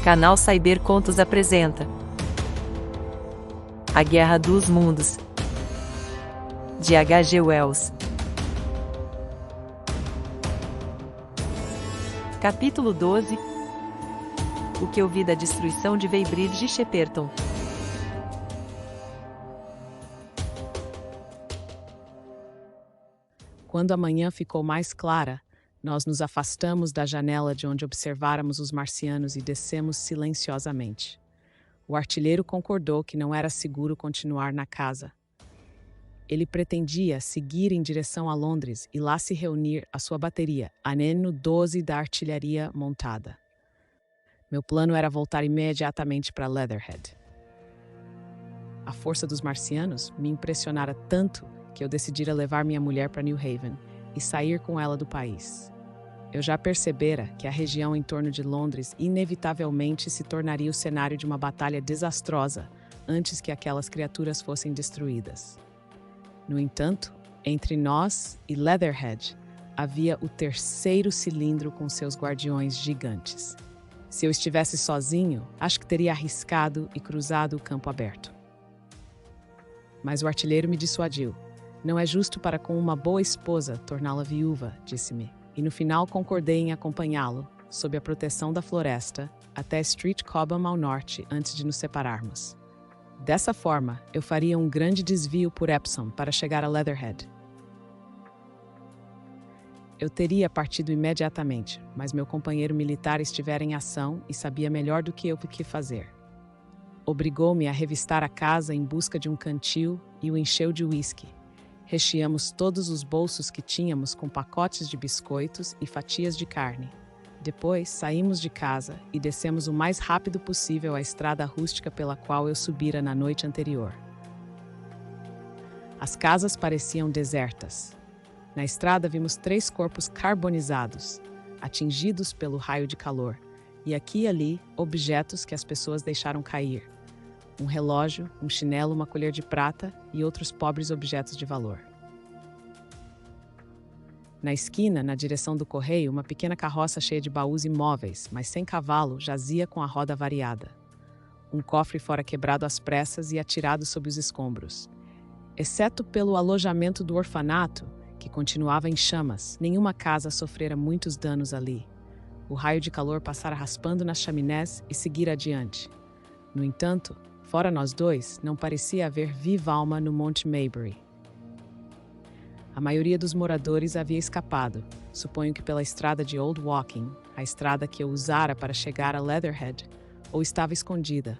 Canal Cyber Contos apresenta A Guerra dos Mundos, de H.G. Wells. Capítulo 12. O que eu vi da destruição de Weybridge e Shepperton. Quando a manhã ficou mais clara, nós nos afastamos da janela de onde observáramos os marcianos e descemos silenciosamente. O artilheiro concordou que não era seguro continuar na casa. Ele pretendia seguir em direção a Londres e lá se reunir à sua bateria, a Neno 12 da artilharia montada. Meu plano era voltar imediatamente para Leatherhead. A força dos marcianos me impressionara tanto que eu decidira levar minha mulher para New Haven e sair com ela do país. Eu já percebera que a região em torno de Londres inevitavelmente se tornaria o cenário de uma batalha desastrosa antes que aquelas criaturas fossem destruídas. No entanto, entre nós e Leatherhead havia o terceiro cilindro com seus guardiões gigantes. Se eu estivesse sozinho, acho que teria arriscado e cruzado o campo aberto. Mas o artilheiro me dissuadiu. Não é justo para com uma boa esposa torná-la viúva, disse-me. E no final concordei em acompanhá-lo, sob a proteção da floresta, até Street Cobham ao norte, antes de nos separarmos. Dessa forma, eu faria um grande desvio por Epsom para chegar a Leatherhead. Eu teria partido imediatamente, mas meu companheiro militar estivera em ação e sabia melhor do que eu o que fazer. Obrigou-me a revistar a casa em busca de um cantil e o encheu de uísque. Recheamos todos os bolsos que tínhamos com pacotes de biscoitos e fatias de carne. Depois, saímos de casa e descemos o mais rápido possível a estrada rústica pela qual eu subira na noite anterior. As casas pareciam desertas. Na estrada vimos 3 corpos carbonizados, atingidos pelo raio de calor, e aqui e ali objetos que as pessoas deixaram cair. Um relógio, um chinelo, uma colher de prata e outros pobres objetos de valor. Na esquina, na direção do correio, uma pequena carroça cheia de baús imóveis, mas sem cavalo, jazia com a roda variada. Um cofre fora quebrado às pressas e atirado sob os escombros. Exceto pelo alojamento do orfanato, que continuava em chamas, nenhuma casa sofrera muitos danos ali. O raio de calor passara raspando nas chaminés e seguira adiante. No entanto, fora nós dois, não parecia haver viva alma no Monte Maybury. A maioria dos moradores havia escapado, suponho que pela estrada de Old Walking, a estrada que eu usara para chegar a Leatherhead, ou estava escondida.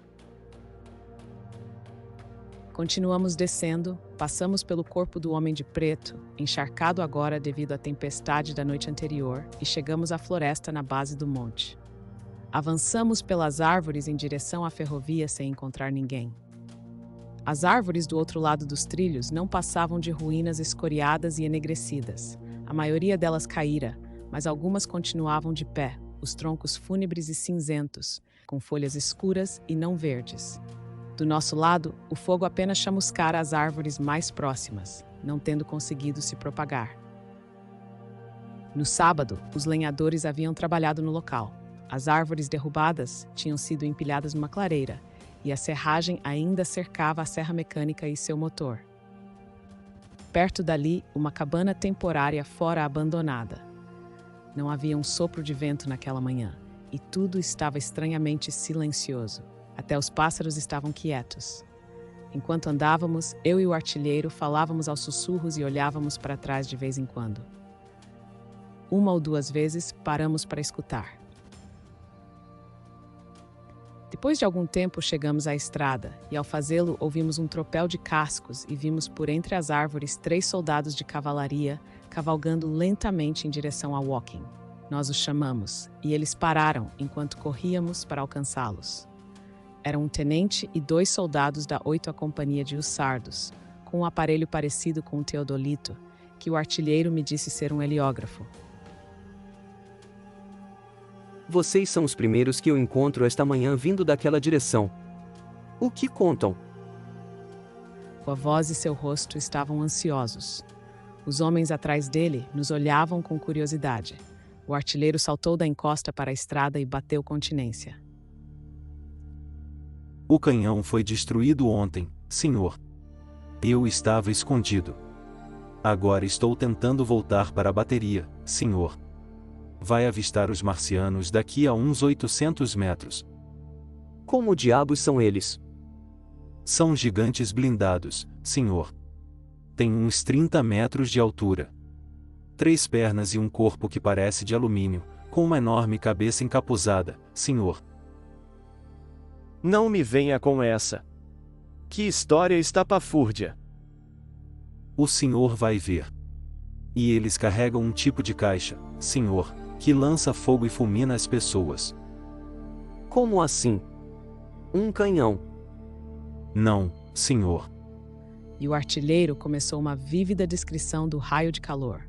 Continuamos descendo, passamos pelo corpo do homem de preto, encharcado agora devido à tempestade da noite anterior, e chegamos à floresta na base do monte. Avançamos pelas árvores em direção à ferrovia sem encontrar ninguém. As árvores do outro lado dos trilhos não passavam de ruínas escoriadas e enegrecidas. A maioria delas caíra, mas algumas continuavam de pé, os troncos fúnebres e cinzentos, com folhas escuras e não verdes. Do nosso lado, o fogo apenas chamuscara as árvores mais próximas, não tendo conseguido se propagar. No sábado, os lenhadores haviam trabalhado no local. As árvores derrubadas tinham sido empilhadas numa clareira, e a serragem ainda cercava a serra mecânica e seu motor. Perto dali, uma cabana temporária fora abandonada. Não havia um sopro de vento naquela manhã, e tudo estava estranhamente silencioso. Até os pássaros estavam quietos. Enquanto andávamos, eu e o artilheiro falávamos aos sussurros e olhávamos para trás de vez em quando. 1 ou 2 vezes paramos para escutar. Depois de algum tempo chegamos à estrada, e ao fazê-lo ouvimos um tropel de cascos e vimos por entre as árvores 3 soldados de cavalaria cavalgando lentamente em direção a Woking. Nós os chamamos, e eles pararam enquanto corríamos para alcançá-los. Eram um tenente e 2 soldados da 8ª Companhia de Hussardos, com um aparelho parecido com o teodolito, que o artilheiro me disse ser um heliógrafo. Vocês são os primeiros que eu encontro esta manhã vindo daquela direção. O que contam? Sua voz e seu rosto estavam ansiosos. Os homens atrás dele nos olhavam com curiosidade. O artilheiro saltou da encosta para a estrada e bateu continência. O canhão foi destruído ontem, senhor. Eu estava escondido. Agora estou tentando voltar para a bateria, senhor. Vai avistar os marcianos daqui a uns 800 metros. Como diabos são eles? São gigantes blindados, senhor. Tem uns 30 metros de altura. 3 pernas e um corpo que parece de alumínio, com uma enorme cabeça encapuzada, senhor. Não me venha com essa. Que história estapafúrdia. O senhor vai ver. E eles carregam um tipo de caixa, senhor, que lança fogo e fulmina as pessoas. Como assim? Um canhão? Não, senhor. E o artilheiro começou uma vívida descrição do raio de calor.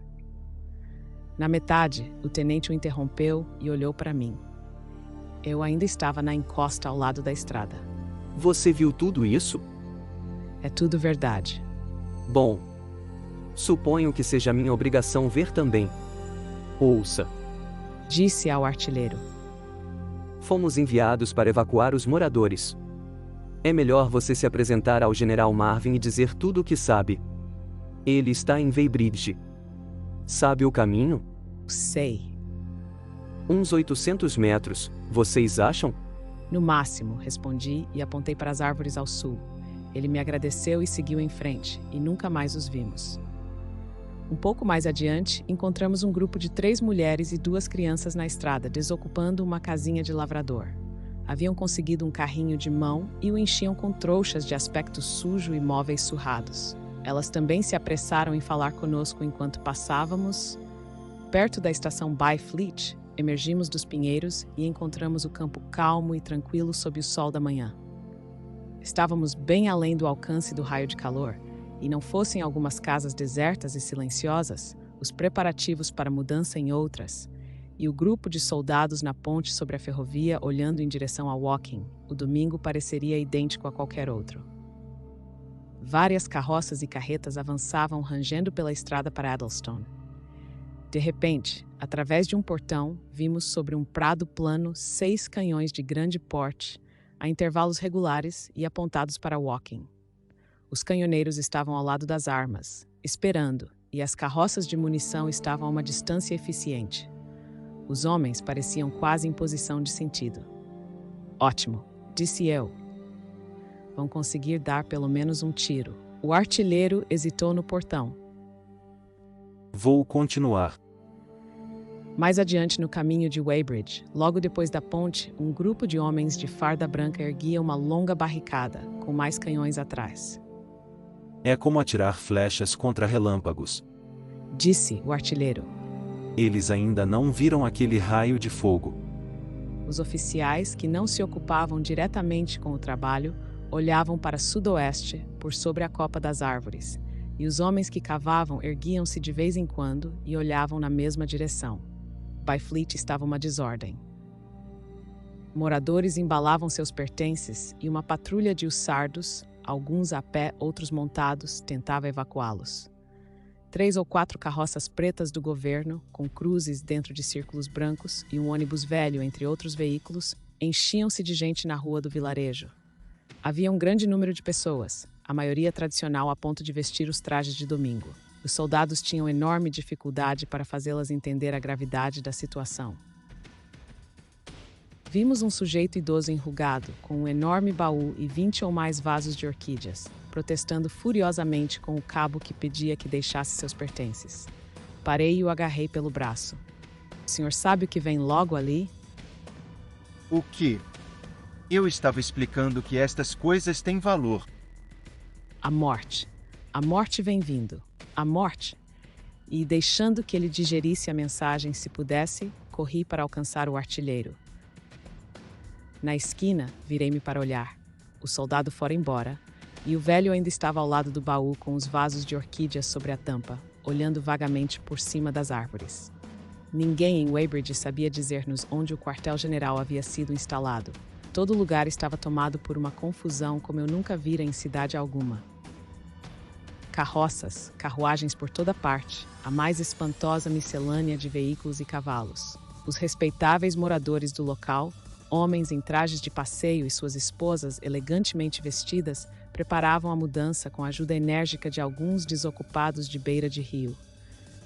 Na metade, o tenente o interrompeu e olhou para mim. Eu ainda estava na encosta ao lado da estrada. Você viu tudo isso? É tudo verdade. Bom, suponho que seja minha obrigação ver também. Ouça. Disse ao artilheiro. Fomos enviados para evacuar os moradores. É melhor você se apresentar ao General Marvin e dizer tudo o que sabe. Ele está em Weybridge. Sabe o caminho? Sei. Uns 800 metros, vocês acham? No máximo, respondi e apontei para as árvores ao sul. Ele me agradeceu e seguiu em frente, e nunca mais os vimos. Um pouco mais adiante, encontramos um grupo de 3 mulheres e 2 crianças na estrada, desocupando uma casinha de lavrador. Haviam conseguido um carrinho de mão e o enchiam com trouxas de aspecto sujo e móveis surrados. Elas também se apressaram em falar conosco enquanto passávamos. Perto da estação Byfleet, emergimos dos pinheiros e encontramos o campo calmo e tranquilo sob o sol da manhã. Estávamos bem além do alcance do raio de calor, e não fossem algumas casas desertas e silenciosas, os preparativos para mudança em outras, e o grupo de soldados na ponte sobre a ferrovia olhando em direção a Woking, o domingo pareceria idêntico a qualquer outro. Várias carroças e carretas avançavam rangendo pela estrada para Addlestone. De repente, através de um portão, vimos sobre um prado plano 6 canhões de grande porte, a intervalos regulares e apontados para Woking. Os canhoneiros estavam ao lado das armas, esperando, e as carroças de munição estavam a uma distância eficiente. Os homens pareciam quase em posição de sentido. Ótimo, disse eu. Vão conseguir dar pelo menos um tiro. O artilheiro hesitou no portão. Vou continuar. Mais adiante no caminho de Weybridge, logo depois da ponte, um grupo de homens de farda branca erguia uma longa barricada, com mais canhões atrás. É como atirar flechas contra relâmpagos. Disse o artilheiro. Eles ainda não viram aquele raio de fogo. Os oficiais, que não se ocupavam diretamente com o trabalho, olhavam para sudoeste, por sobre a copa das árvores, e os homens que cavavam erguiam-se de vez em quando e olhavam na mesma direção. Byfleet estava uma desordem. Moradores embalavam seus pertences e uma patrulha de hussardos, alguns a pé, outros montados, tentava evacuá-los. 3 ou 4 carroças pretas do governo, com cruzes dentro de círculos brancos e um ônibus velho, entre outros veículos, enchiam-se de gente na rua do vilarejo. Havia um grande número de pessoas, a maioria tradicional a ponto de vestir os trajes de domingo. Os soldados tinham enorme dificuldade para fazê-las entender a gravidade da situação. Vimos um sujeito idoso enrugado, com um enorme baú e 20 ou mais vasos de orquídeas, protestando furiosamente com o cabo que pedia que deixasse seus pertences. Parei e o agarrei pelo braço. O senhor sabe o que vem logo ali? O que? Eu estava explicando que estas coisas têm valor. A morte. A morte vem vindo. A morte. E, deixando que ele digerisse a mensagem se pudesse, corri para alcançar o artilheiro. Na esquina, virei-me para olhar. O soldado fora embora, e o velho ainda estava ao lado do baú com os vasos de orquídeas sobre a tampa, olhando vagamente por cima das árvores. Ninguém em Weybridge sabia dizer-nos onde o quartel-general havia sido instalado. Todo o lugar estava tomado por uma confusão como eu nunca vira em cidade alguma. Carroças, carruagens por toda parte, a mais espantosa miscelânea de veículos e cavalos. Os respeitáveis moradores do local, Homens em trajes de passeio e suas esposas, elegantemente vestidas, preparavam a mudança com a ajuda enérgica de alguns desocupados de beira de rio.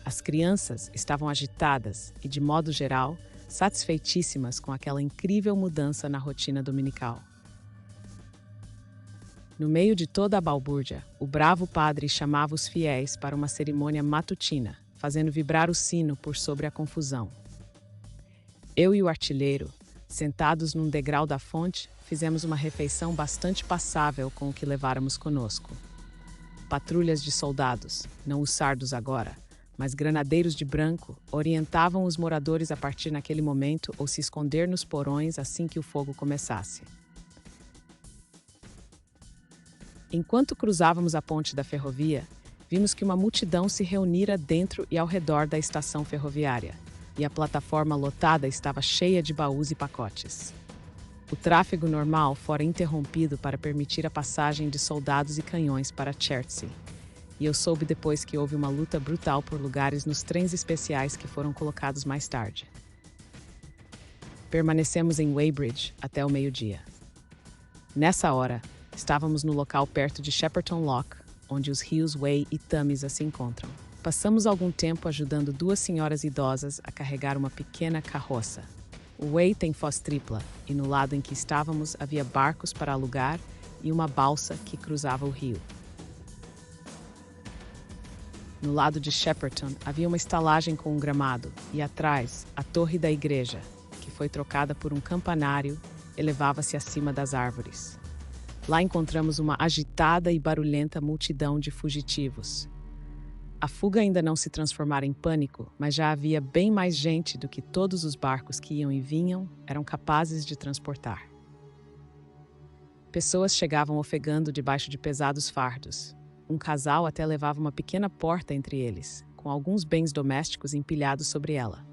As crianças estavam agitadas e, de modo geral, satisfeitíssimas com aquela incrível mudança na rotina dominical. No meio de toda a balbúrdia, o bravo padre chamava os fiéis para uma cerimônia matutina, fazendo vibrar o sino por sobre a confusão. Eu e o artilheiro, sentados num degrau da fonte, fizemos uma refeição bastante passável com o que leváramos conosco. Patrulhas de soldados, não os sardos agora, mas granadeiros de branco, orientavam os moradores a partir naquele momento ou se esconder nos porões assim que o fogo começasse. Enquanto cruzávamos a ponte da ferrovia, vimos que uma multidão se reunira dentro e ao redor da estação ferroviária, e a plataforma lotada estava cheia de baús e pacotes. O tráfego normal fora interrompido para permitir a passagem de soldados e canhões para Chertsey, e eu soube depois que houve uma luta brutal por lugares nos trens especiais que foram colocados mais tarde. Permanecemos em Weybridge até o meio-dia. Nessa hora, estávamos no local perto de Shepperton Lock, onde os rios Wey e Tamisa se encontram. Passamos algum tempo ajudando duas senhoras idosas a carregar uma pequena carroça. O Wey tem foz tripla, e no lado em que estávamos havia barcos para alugar e uma balsa que cruzava o rio. No lado de Shepperton havia uma estalagem com um gramado, e atrás, a torre da igreja, que foi trocada por um campanário, elevava-se acima das árvores. Lá encontramos uma agitada e barulhenta multidão de fugitivos. A fuga ainda não se transformara em pânico, mas já havia bem mais gente do que todos os barcos que iam e vinham eram capazes de transportar. Pessoas chegavam ofegando debaixo de pesados fardos. Um casal até levava uma pequena porta entre eles, com alguns bens domésticos empilhados sobre ela.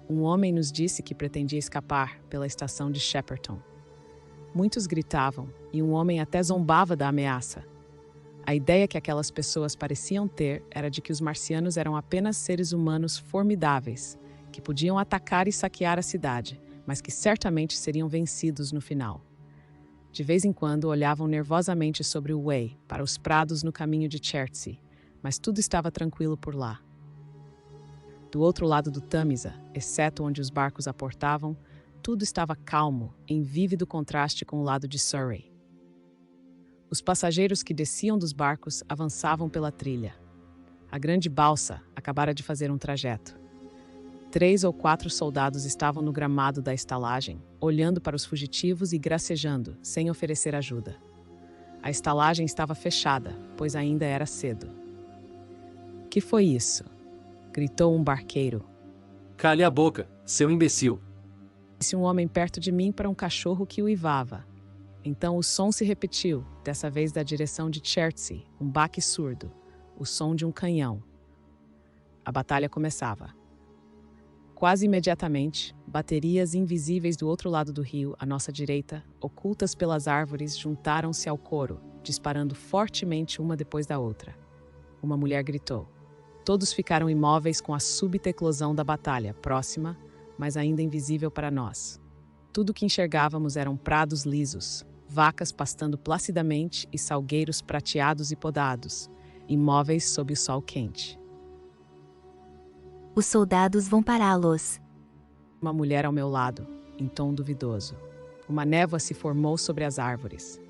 Um homem nos disse que pretendia escapar pela estação de Shepperton. Muitos gritavam, e um homem até zombava da ameaça. A ideia que aquelas pessoas pareciam ter era de que os marcianos eram apenas seres humanos formidáveis, que podiam atacar e saquear a cidade, mas que certamente seriam vencidos no final. De vez em quando olhavam nervosamente sobre o Wey, para os prados no caminho de Chertsey, mas tudo estava tranquilo por lá. Do outro lado do Tamisa, exceto onde os barcos aportavam, tudo estava calmo, em vívido contraste com o lado de Surrey. Os passageiros que desciam dos barcos avançavam pela trilha. A grande balsa acabara de fazer um trajeto. 3 ou 4 soldados estavam no gramado da estalagem, olhando para os fugitivos e gracejando, sem oferecer ajuda. A estalagem estava fechada, pois ainda era cedo. "Que foi isso?" gritou um barqueiro. "Cale a boca, seu imbecil!" Disse um homem perto de mim para um cachorro que uivava. Então o som se repetiu, dessa vez da direção de Chertsey, um baque surdo, o som de um canhão. A batalha começava. Quase imediatamente, baterias invisíveis do outro lado do rio, à nossa direita, ocultas pelas árvores, juntaram-se ao coro, disparando fortemente uma depois da outra. Uma mulher gritou. Todos ficaram imóveis com a súbita eclosão da batalha, próxima, mas ainda invisível para nós. Tudo o que enxergávamos eram prados lisos, vacas pastando placidamente e salgueiros prateados e podados, imóveis sob o sol quente. "Os soldados vão pará-los." Uma mulher ao meu lado, em tom duvidoso. Uma névoa se formou sobre as árvores.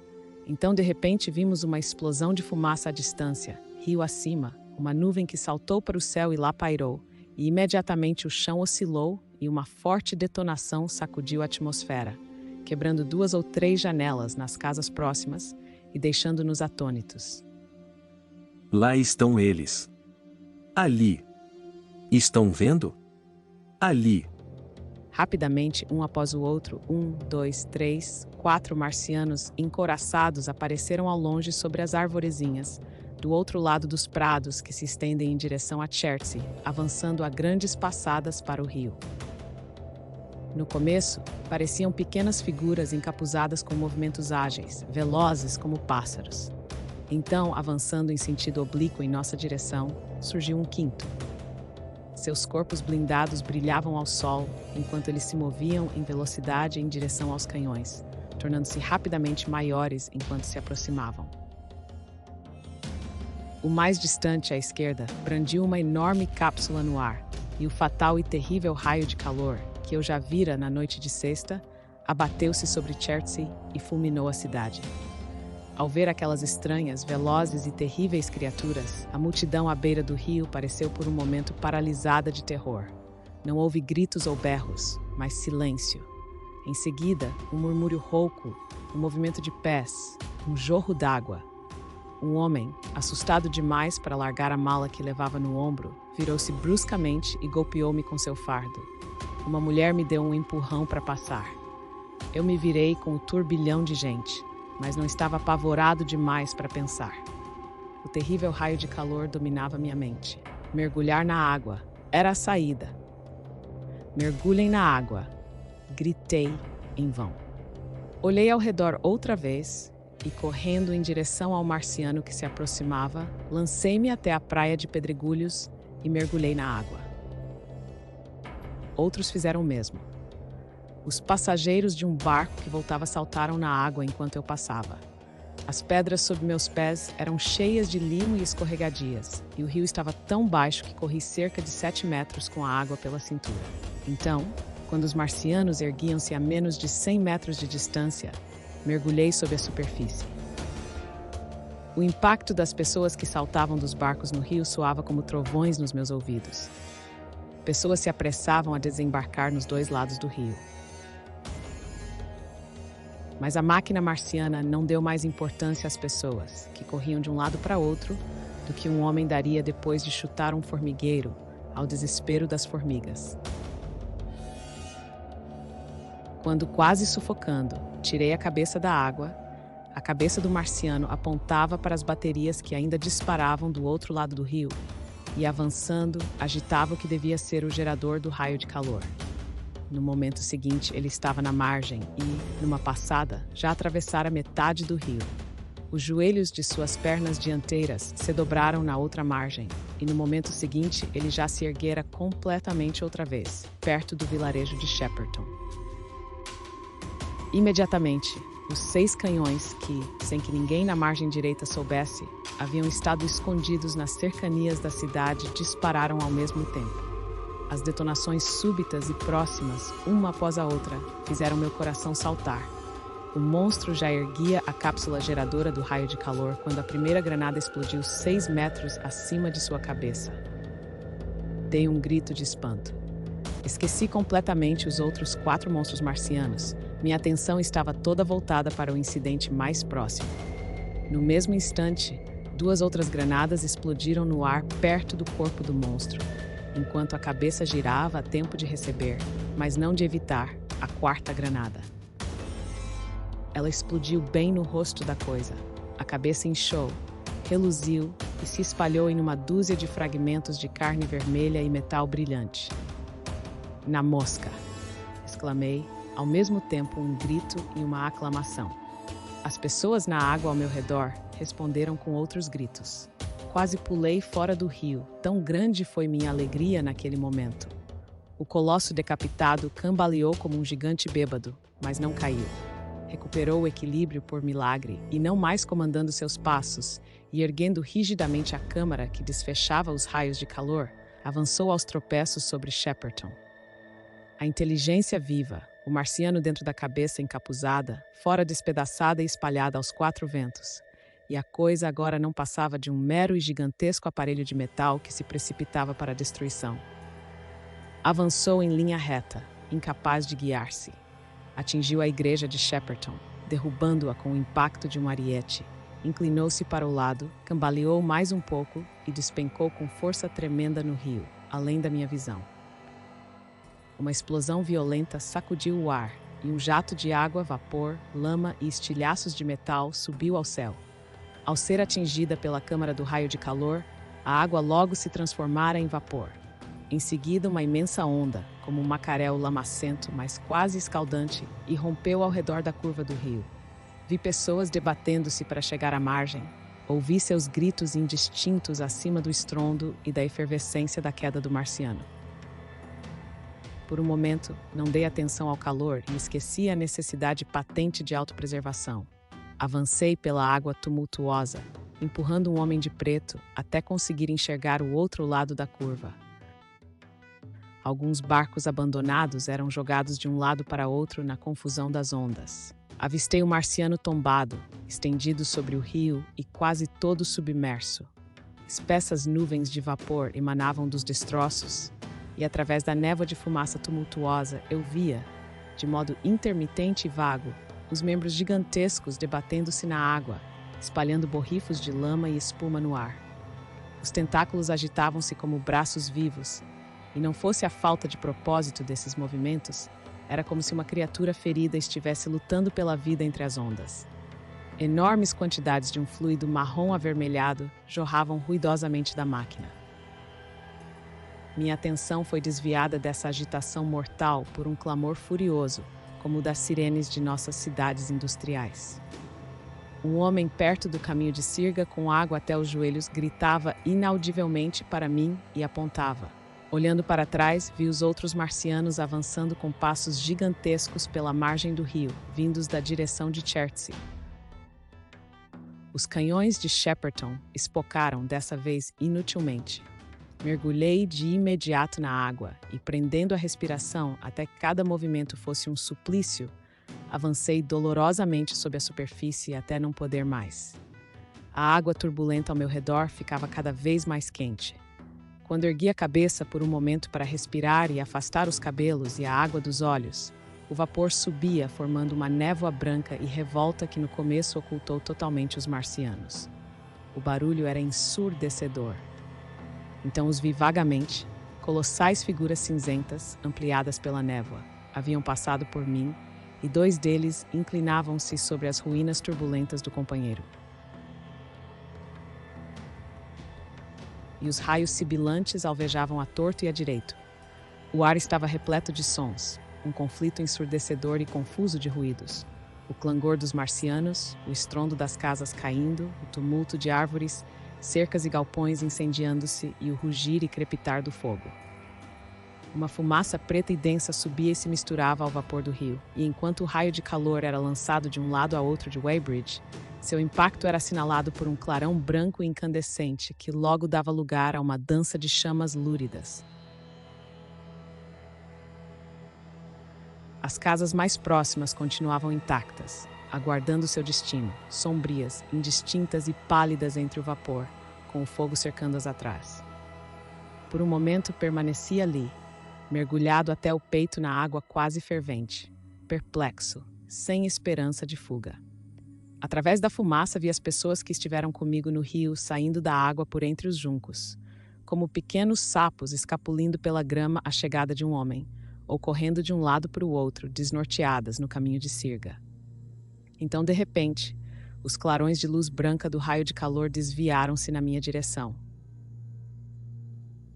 Então, de repente, vimos uma explosão de fumaça à distância, rio acima, uma nuvem que saltou para o céu e lá pairou, e imediatamente o chão oscilou e uma forte detonação sacudiu a atmosfera, quebrando 2 ou 3 janelas nas casas próximas e deixando-nos atônitos. "Lá estão eles. Ali. Estão vendo? Ali." Rapidamente, um após o outro, 1, 2, 3, 4 marcianos encouraçados apareceram ao longe sobre as arvorezinhas, do outro lado dos prados que se estendem em direção a Chertsey, avançando a grandes passadas para o rio. No começo, pareciam pequenas figuras encapuzadas com movimentos ágeis, velozes como pássaros. Então, avançando em sentido oblíquo em nossa direção, surgiu um quinto. Seus corpos blindados brilhavam ao sol, enquanto eles se moviam em velocidade em direção aos canhões, tornando-se rapidamente maiores enquanto se aproximavam. O mais distante à esquerda brandiu uma enorme cápsula no ar, e o fatal e terrível raio de calor, que eu já vira na noite de sexta, abateu-se sobre Chertsey e fulminou a cidade. Ao ver aquelas estranhas, velozes e terríveis criaturas, a multidão à beira do rio pareceu por um momento paralisada de terror. Não houve gritos ou berros, mas silêncio. Em seguida, um murmúrio rouco, um movimento de pés, um jorro d'água. Um homem, assustado demais para largar a mala que levava no ombro, virou-se bruscamente e golpeou-me com seu fardo. Uma mulher me deu um empurrão para passar. Eu me virei com o turbilhão de gente, mas não estava apavorado demais para pensar. O terrível raio de calor dominava minha mente. Mergulhar na água era a saída. Mergulhem na água, gritei em vão. Olhei ao redor outra vez e, correndo em direção ao marciano que se aproximava, lancei-me até a praia de pedregulhos e mergulhei na água. Outros fizeram o mesmo. Os passageiros de um barco que voltava saltaram na água enquanto eu passava. As pedras sob meus pés eram cheias de limo e escorregadias, e o rio estava tão baixo que corri cerca de 7 metros com a água pela cintura. Então, quando os marcianos erguiam-se a menos de 100 metros de distância, mergulhei sob a superfície. O impacto das pessoas que saltavam dos barcos no rio soava como trovões nos meus ouvidos. Pessoas se apressavam a desembarcar nos dois lados do rio. Mas a máquina marciana não deu mais importância às pessoas, que corriam de um lado para outro, do que um homem daria depois de chutar um formigueiro ao desespero das formigas. Quando, quase sufocando, tirei a cabeça da água, a cabeça do marciano apontava para as baterias que ainda disparavam do outro lado do rio e, avançando, agitava o que devia ser o gerador do raio de calor. No momento seguinte, ele estava na margem e, numa passada, já atravessara metade do rio. Os joelhos de suas pernas dianteiras se dobraram na outra margem, e no momento seguinte ele já se erguera completamente outra vez, perto do vilarejo de Shepperton. Imediatamente, os 6 canhões que, sem que ninguém na margem direita soubesse, haviam estado escondidos nas cercanias da cidade, dispararam ao mesmo tempo. As detonações súbitas e próximas, uma após a outra, fizeram meu coração saltar. O monstro já erguia a cápsula geradora do raio de calor quando a primeira granada explodiu 6 metros acima de sua cabeça. Dei um grito de espanto. Esqueci completamente os outros 4 monstros marcianos. Minha atenção estava toda voltada para o incidente mais próximo. No mesmo instante, 2 outras granadas explodiram no ar perto do corpo do monstro, enquanto a cabeça girava a tempo de receber, mas não de evitar, a 4ª granada. Ela explodiu bem no rosto da coisa. A cabeça inchou, reluziu e se espalhou em uma dúzia de fragmentos de carne vermelha e metal brilhante. "Na mosca!" exclamei, ao mesmo tempo um grito e uma aclamação. As pessoas na água ao meu redor responderam com outros gritos. Quase pulei fora do rio, tão grande foi minha alegria naquele momento. O colosso decapitado cambaleou como um gigante bêbado, mas não caiu. Recuperou o equilíbrio por milagre e, não mais comandando seus passos e erguendo rigidamente a câmara que desfechava os raios de calor, avançou aos tropeços sobre Shepperton. A inteligência viva, o marciano dentro da cabeça encapuzada, fora despedaçada e espalhada aos 4 ventos. E a coisa agora não passava de um mero e gigantesco aparelho de metal que se precipitava para a destruição. Avançou em linha reta, incapaz de guiar-se. Atingiu a igreja de Shepperton, derrubando-a com o impacto de um ariete. Inclinou-se para o lado, cambaleou mais um pouco e despencou com força tremenda no rio, além da minha visão. Uma explosão violenta sacudiu o ar, e um jato de água, vapor, lama e estilhaços de metal subiu ao céu. Ao ser atingida pela câmara do raio de calor, a água logo se transformara em vapor. Em seguida, uma imensa onda, como um macaréu lamacento, mas quase escaldante, irrompeu ao redor da curva do rio. Vi pessoas debatendo-se para chegar à margem. Ouvi seus gritos indistintos acima do estrondo e da efervescência da queda do marciano. Por um momento, não dei atenção ao calor e esqueci a necessidade patente de autopreservação. Avancei pela água tumultuosa, empurrando um homem de preto até conseguir enxergar o outro lado da curva. Alguns barcos abandonados eram jogados de um lado para outro na confusão das ondas. Avistei o marciano tombado, estendido sobre o rio e quase todo submerso. Espessas nuvens de vapor emanavam dos destroços, e através da névoa de fumaça tumultuosa eu via, de modo intermitente e vago, os membros gigantescos debatendo-se na água, espalhando borrifos de lama e espuma no ar. Os tentáculos agitavam-se como braços vivos, e não fosse a falta de propósito desses movimentos, era como se uma criatura ferida estivesse lutando pela vida entre as ondas. Enormes quantidades de um fluido marrom avermelhado jorravam ruidosamente da máquina. Minha atenção foi desviada dessa agitação mortal por um clamor furioso, como o das sirenes de nossas cidades industriais. Um homem perto do caminho de Sirga, com água até os joelhos, gritava inaudivelmente para mim e apontava. Olhando para trás, vi os outros marcianos avançando com passos gigantescos pela margem do rio, vindos da direção de Chertsey. Os canhões de Shepperton espocaram, dessa vez inutilmente. Mergulhei de imediato na água e, prendendo a respiração até que cada movimento fosse um suplício, avancei dolorosamente sob a superfície até não poder mais. A água turbulenta ao meu redor ficava cada vez mais quente. Quando ergui a cabeça por um momento para respirar e afastar os cabelos e a água dos olhos, o vapor subia, formando uma névoa branca e revolta que no começo ocultou totalmente os marcianos. O barulho era ensurdecedor. Então os vi vagamente, colossais figuras cinzentas, ampliadas pela névoa. Haviam passado por mim, e 2 deles inclinavam-se sobre as ruínas turbulentas do companheiro. E os raios sibilantes alvejavam à torto e à direito. O ar estava repleto de sons, um conflito ensurdecedor e confuso de ruídos. O clangor dos marcianos, o estrondo das casas caindo, o tumulto de árvores, cercas e galpões incendiando-se e o rugir e crepitar do fogo. Uma fumaça preta e densa subia e se misturava ao vapor do rio, e enquanto o raio de calor era lançado de um lado a outro de Weybridge, seu impacto era assinalado por um clarão branco e incandescente que logo dava lugar a uma dança de chamas lúridas. As casas mais próximas continuavam intactas, aguardando seu destino, sombrias, indistintas e pálidas entre o vapor, com o fogo cercando-as atrás. Por um momento permaneci ali, mergulhado até o peito na água quase fervente, perplexo, sem esperança de fuga. Através da fumaça vi as pessoas que estiveram comigo no rio saindo da água por entre os juncos, como pequenos sapos escapulindo pela grama à chegada de um homem, ou correndo de um lado para o outro, desnorteadas no caminho de Sirga. Então, de repente, os clarões de luz branca do raio de calor desviaram-se na minha direção.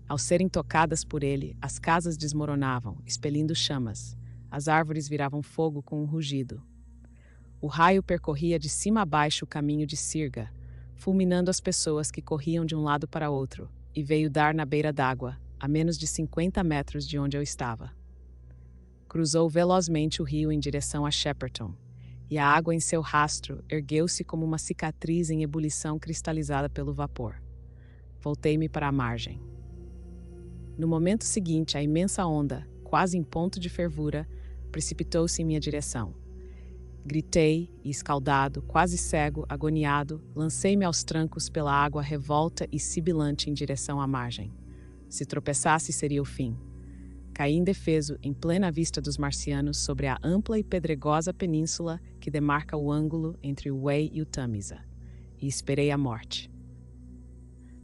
Ao serem tocadas por ele, as casas desmoronavam, expelindo chamas. As árvores viravam fogo com um rugido. O raio percorria de cima a baixo o caminho de Sirga, fulminando as pessoas que corriam de um lado para outro, e veio dar na beira d'água, a menos de 50 metros de onde eu estava. Cruzou velozmente o rio em direção a Shepperton, e a água em seu rastro ergueu-se como uma cicatriz em ebulição cristalizada pelo vapor. Voltei-me para a margem. No momento seguinte, a imensa onda, quase em ponto de fervura, precipitou-se em minha direção. Gritei e, escaldado, quase cego, agoniado, lancei-me aos trancos pela água revolta e sibilante em direção à margem. Se tropeçasse, seria o fim. Caí indefeso, em plena vista dos marcianos, sobre a ampla e pedregosa península que demarca o ângulo entre o Wey e o Tamisa, e esperei a morte.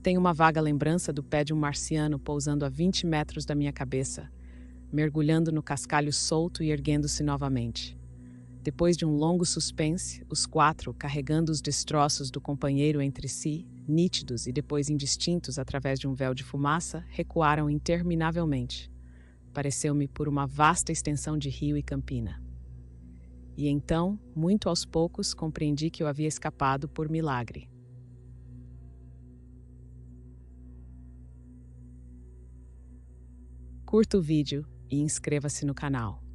Tenho uma vaga lembrança do pé de um marciano pousando a 20 metros da minha cabeça, mergulhando no cascalho solto e erguendo-se novamente. Depois de um longo suspense, os 4, carregando os destroços do companheiro entre si, nítidos e depois indistintos através de um véu de fumaça, recuaram interminavelmente. Pareceu-me por uma vasta extensão de rio e campina. E então, muito aos poucos, compreendi que eu havia escapado por milagre. Curta o vídeo e inscreva-se no canal.